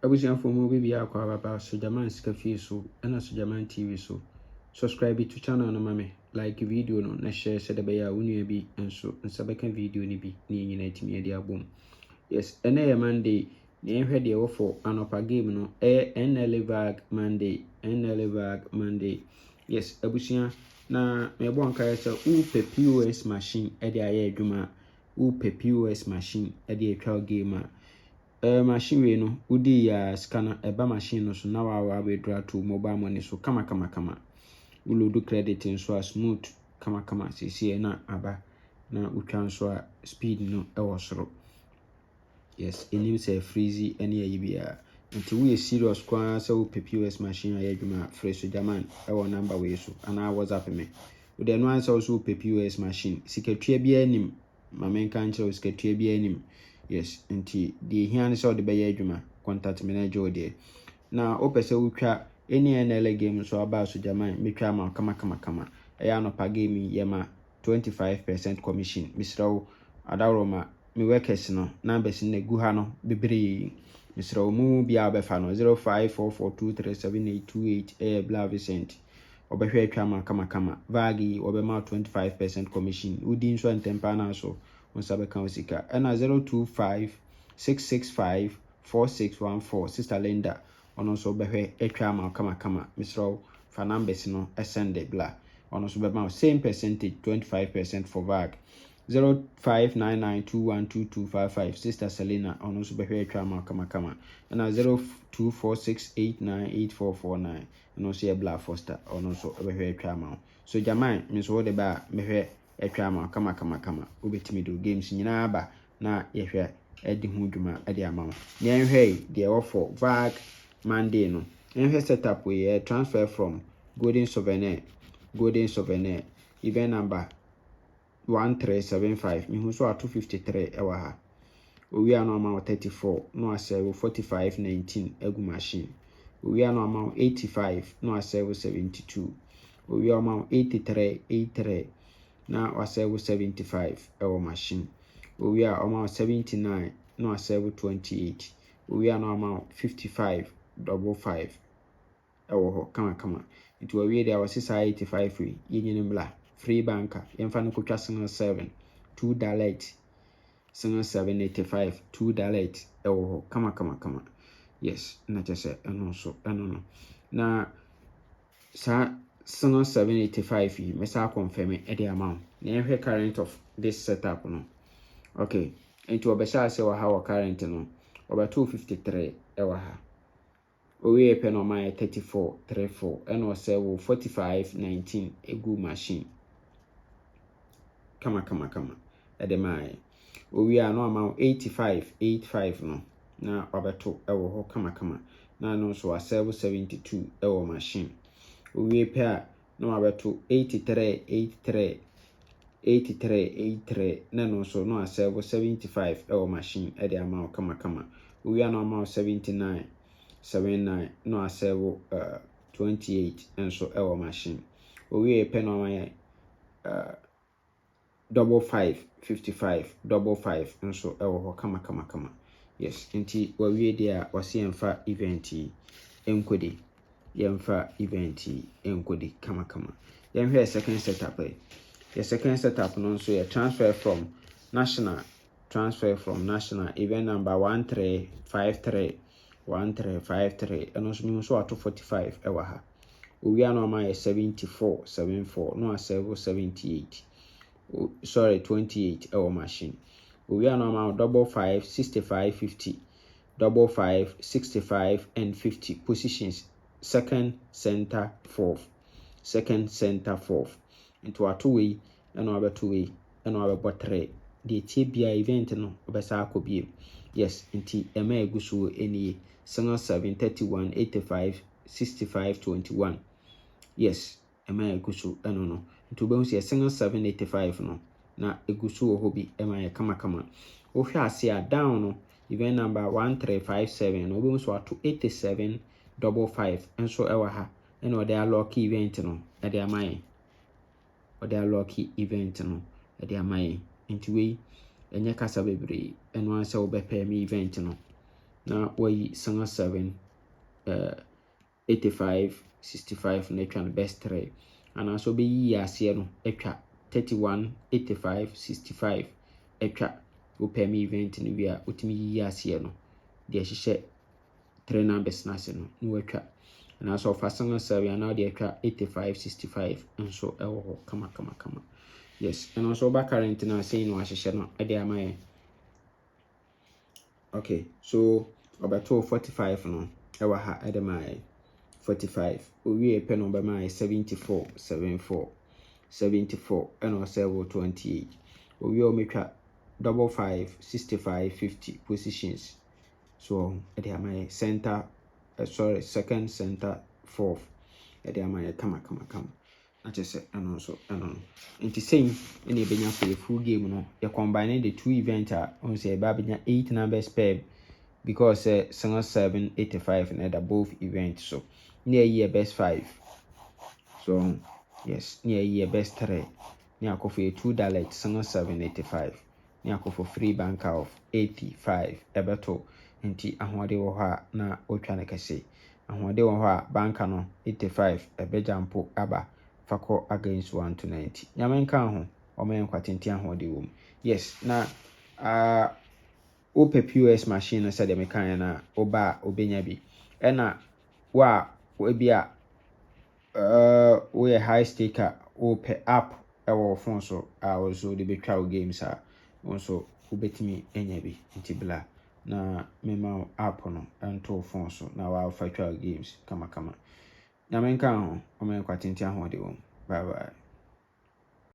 Abusianfo mu bibi akwa baba Sojaman Scafi so and Sojaman TV so. Subscribe to channel no mame, like video no na share said the beya unu bi enso nsabeka video ni bi ni nyina timi ade abom. Yes, ene Monday na ehwe de wo for anopa game no Nla Vag Monday, Nla Vag Monday. Yes, abusia na me bo anka yesa u pe POS machine e de aye adwuma, u pe POS machine e de atwa game machine we no udi ya scanner eba machine no so na wa withdraw to mobile money so kama ulodu credit nso a smooth kama sisi na aba na utwa nso a speed no ewo soro. Yes, enim say freezy any ayibia nti we serious kwa say we POS machine aye adwuma fresh Sojaman ewo number we so ana WhatsApp me we dey no answer also POS machine sikatua bia anim mamenka nche sikatua bia anim. Yes, nti the here so the beye adwuma contact manager there. Na opese utwa any NL game so about Sojaman metwa ma kama eya no pa game yema 25% commission misrawo adaroma me workers no numbers na gu ha no bebre misrawo mu bia obefa no 0544237828 bla Vicent obehwe atwa ma kama vagi obema 25% commission udi nso ntempa na so onsabe kan osika na 0256654614 sister Linda ono so behwe atwa ma kama misrawo fa numbers no send bla ono so bema same percentage 25% for vag 0599212255 sister Selena ono so behwe atwa ma kama na 0246898449 ono so ye bla Foster ono so behwe atwa ma Sojaman miso de ba mehwe atwa ma kama obetimi do games nyina ba na yehwe edi hu dwuma edi ama wo yenhwe de offer Vag Monday no yenhwe setup we transfer from golden souvenir event number 1375 mihu so 253 ewa ha owi ano ama 34 no asave 4519 egu machine owi ano ama 85 no asave 72 owi ama 83 na asave 75 ewa machine owi ama 79 no asave 28 owi ano ama 55 ewo ho kama it will be there was 85 we yin mla free banker yemfa no kotwa single 7 2 dalet single 785 2 dalet ewo ho kama yes na chese eno no na sa single 785 yi mesa confirm e the amount na ehwe current of this setup no okay into obesha se wa ha current no oba 253 ewa ha owe pe no my 3434 and was 4519 egu machine kama edemai owe ano amount 85 no na obeto ewo ho kama na no so 72 ewo machine owe pe a no obeto 83 na no so no 75 ewo machine ede amount kama owe ano amount 79 no asave 28 enso ewo machine owie pe no my 55 enso ewo ho kama yes nti wawie dia wase emfa event enkodi yemfa event enkodi kama yemhwe second setup the second setup no so ye transfer from national event number 1353 and also means so to 45 ewa ha owi ano ma 74 no asave 78 sorry 28 ewa machine owi ano ma 55 65 50 55 65 and 50 positions second center fourth into a two-way and over two-way and over bottre the tibia event no obesa akobie yes nti ema eguso eni single 731 85 65 21 yes ema eguso eno no nti obe nso single 785 no na eguso ho bi ema kama o hwe ase a down no event number 1357 no obe nso ato 8755 enso ewa ha eno ode lucky event no ede amaye ode lucky event no ede amaye nti we enye kasa bebre eno anse obepe me event no na wayi sanga 7 85 65 na atwa no best 3 ana so be yi ase no atwa 31 85 65 atwa open event no wi a utimi yi ase no de hyehyɛ 3 numbers na ase no na watwa ana so fa sanga 7 ana de atwa 85 65 nso ɛwɔ ho kama yes and so back current na say no ahyehyɛ no ɛde ama okay so obeto 45 no ɛwɔ ha ɛde ma 45 owie pɛ no be ma 74 and also 28 owie o metwa double 5 65 50 positions so ɛde ama center second center fourth ɛde ama kama na chese ano so ano nti same ene benya for the full game no you combine the two events on say ba benya 8 numbers per because 7 85 and both events so near year best 5 so yes near year best 3 near for $2 7 85 near for free bank of 85 ebeto nti ahode wo ha na otwa ne kase ahode wo ha banka no 85 ebejampo aba fako against 1 to 90 nyamenka ho omen kwatenti ahode wo yes na ope POS machine said the mechanic na oba obenya bi ena wa ebia we high staker ope app ewo phone so also the betwa games also obetimi enya bi ntibla na mema app no ento phone so na wa virtual games kama nyamenka ho omen kwatenti ahode wo bye bye.